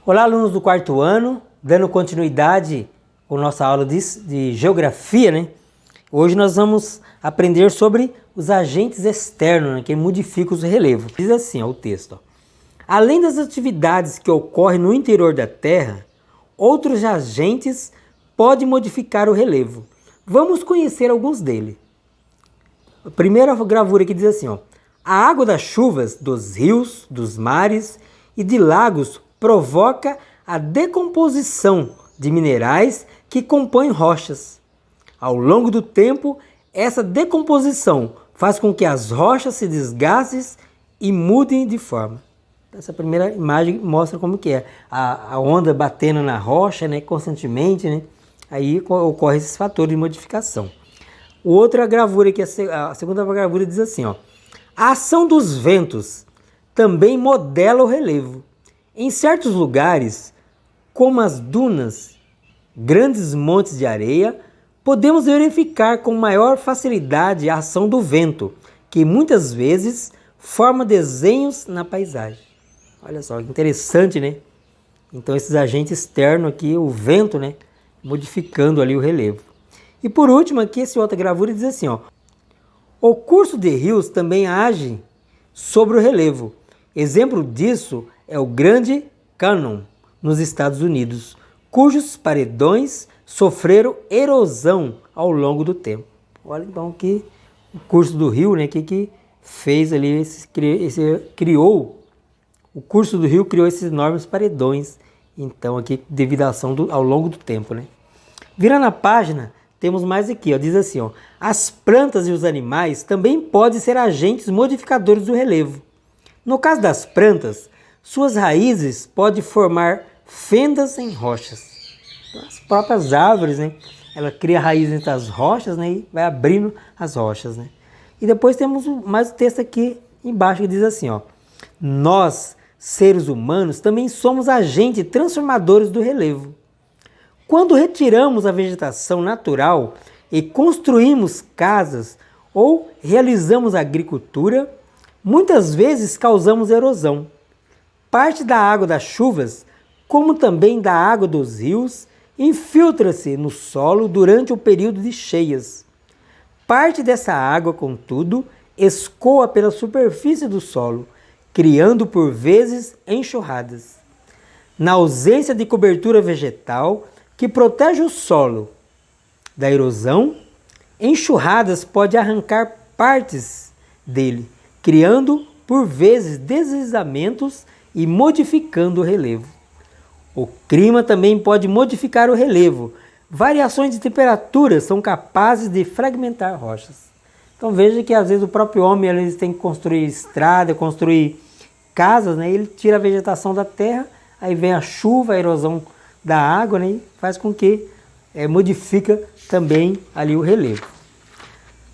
Olá, alunos do quarto ano, dando continuidade com nossa aula de geografia, né? Hoje nós vamos aprender sobre os agentes externos, né, que modificam os relevos. Diz assim, ó, o texto. Ó. Além das atividades que ocorrem no interior da Terra, outros agentes podem modificar o relevo. Vamos conhecer alguns deles. A primeira gravura aqui diz assim, ó. A água das chuvas, dos rios, dos mares e de lagos provoca a decomposição de minerais que compõem rochas. Ao longo do tempo, essa decomposição faz com que as rochas se desgastem e mudem de forma. Essa primeira imagem mostra como que é a onda batendo na rocha, né, constantemente, né, aí ocorrem esses fatores de modificação. Outra gravura aqui, a segunda gravura diz assim, ó, a ação dos ventos também modela o relevo. Em certos lugares, como as dunas, grandes montes de areia, podemos verificar com maior facilidade a ação do vento, que muitas vezes forma desenhos na paisagem. Olha só, que interessante, né? Então esses agentes externos aqui, o vento, né, modificando ali o relevo. E por último aqui, essa outra gravura diz assim, ó, o curso de rios também age sobre o relevo. Exemplo disso é o Grande Canyon, nos Estados Unidos, cujos paredões sofreram erosão ao longo do tempo. Olha então que o curso do rio, né, que fez ali, criou, o curso do rio criou esses enormes paredões, então aqui devido à ação ao longo do tempo, né. Virando a página, temos mais aqui, ó, diz assim, ó, as plantas e os animais também podem ser agentes modificadores do relevo. No caso das plantas, suas raízes podem formar fendas em rochas. As próprias árvores, né, ela cria raízes entre as rochas, né, e vai abrindo as rochas, né. E depois temos mais um texto aqui embaixo que diz assim, ó, nós, seres humanos, também somos agentes transformadores do relevo. Quando retiramos a vegetação natural e construímos casas ou realizamos agricultura, muitas vezes causamos erosão. Parte da água das chuvas, como também da água dos rios, infiltra-se no solo durante o período de cheias. Parte dessa água, contudo, escoa pela superfície do solo, criando por vezes enxurradas. Na ausência de cobertura vegetal que protege o solo da erosão, enxurradas podem arrancar partes dele, criando por vezes deslizamentos e modificando o relevo. O clima também pode modificar o relevo. Variações de temperatura são capazes de fragmentar rochas. Então veja que às vezes o próprio homem ele tem que construir estrada, construir casas, né? Ele tira a vegetação da terra, aí vem a chuva, a erosão da água, né? E faz com que modifica também ali o relevo.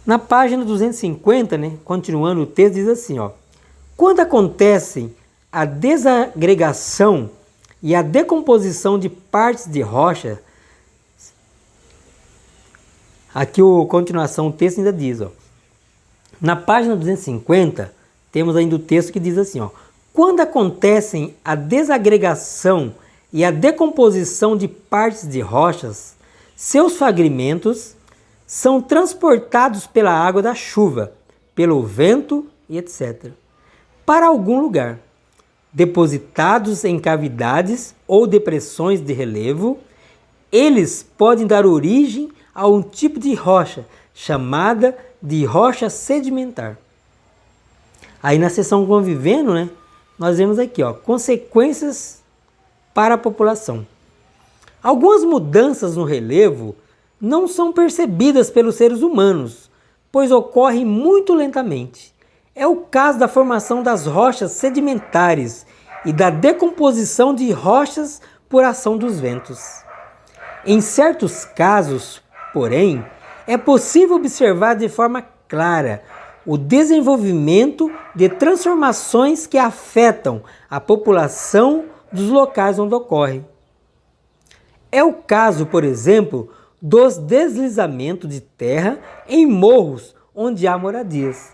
Na página 250, né, continuando o texto, diz assim, ó, quando acontecem a desagregação e a decomposição de partes de rocha, aqui a continuação do texto ainda diz, ó, na página 250, temos ainda o texto que diz assim, ó, quando acontecem a desagregação e a decomposição de partes de rochas, seus fragmentos são transportados pela água da chuva, pelo vento e etc. para algum lugar, depositados em cavidades ou depressões de relevo, eles podem dar origem a um tipo de rocha chamada de rocha sedimentar. Aí na seção convivendo, né, nós vemos aqui, ó, consequências para a população. Algumas mudanças no relevo não são percebidas pelos seres humanos, pois ocorrem muito lentamente. É o caso da formação das rochas sedimentares e da decomposição de rochas por ação dos ventos. Em certos casos, porém, é possível observar de forma clara o desenvolvimento de transformações que afetam a população dos locais onde ocorrem. É o caso, por exemplo, dos deslizamentos de terra em morros onde há moradias.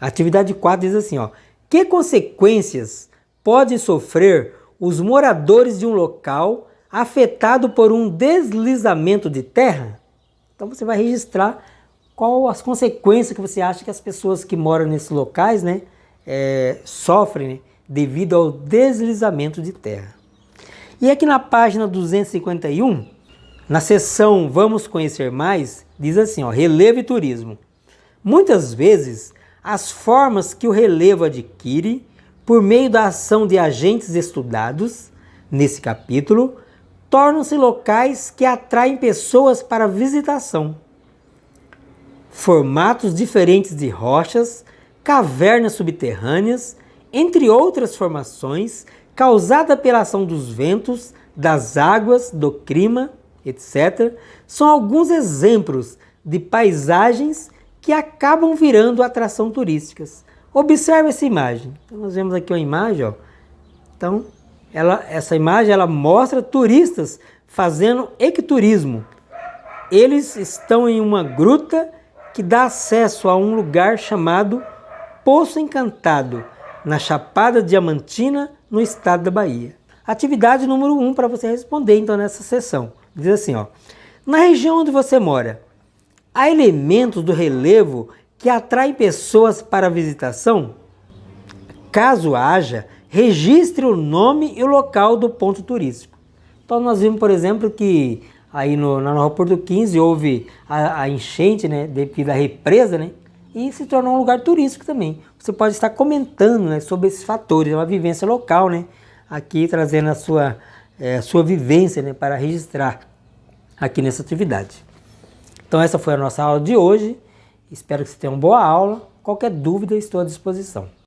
A atividade 4 diz assim, ó, que consequências pode sofrer os moradores de um local afetado por um deslizamento de terra. Então você vai registrar qual as consequências que você acha que as pessoas que moram nesses locais, né, sofrem, né, devido ao deslizamento de terra. E aqui na página 251, na seção Vamos Conhecer Mais, diz assim, ó, relevo e turismo. Muitas vezes, as formas que o relevo adquire por meio da ação de agentes estudados, nesse capítulo, tornam-se locais que atraem pessoas para visitação. Formatos diferentes de rochas, cavernas subterrâneas, entre outras formações, causada pela ação dos ventos, das águas, do clima, etc., são alguns exemplos de paisagens que acabam virando atração turísticas. Observe essa imagem. Então, nós vemos aqui uma imagem, ó. Então, essa imagem ela mostra turistas fazendo ecoturismo. Eles estão em uma gruta que dá acesso a um lugar chamado Poço Encantado, na Chapada Diamantina, no estado da Bahia. Atividade número 1 para você responder então nessa sessão. Diz assim, ó: na região onde você mora, há elementos do relevo que atraem pessoas para a visitação? Caso haja, registre o nome e o local do ponto turístico. Então nós vimos, por exemplo, que aí na Nova Porto 15 houve a enchente, né, devido à represa, né, e se tornou um lugar turístico também. Você pode estar comentando, né, sobre esses fatores, uma vivência local, né, aqui trazendo a sua vivência, né, para registrar aqui nessa atividade. Então essa foi a nossa aula de hoje. Espero que você tenha uma boa aula. Qualquer dúvida, estou à disposição.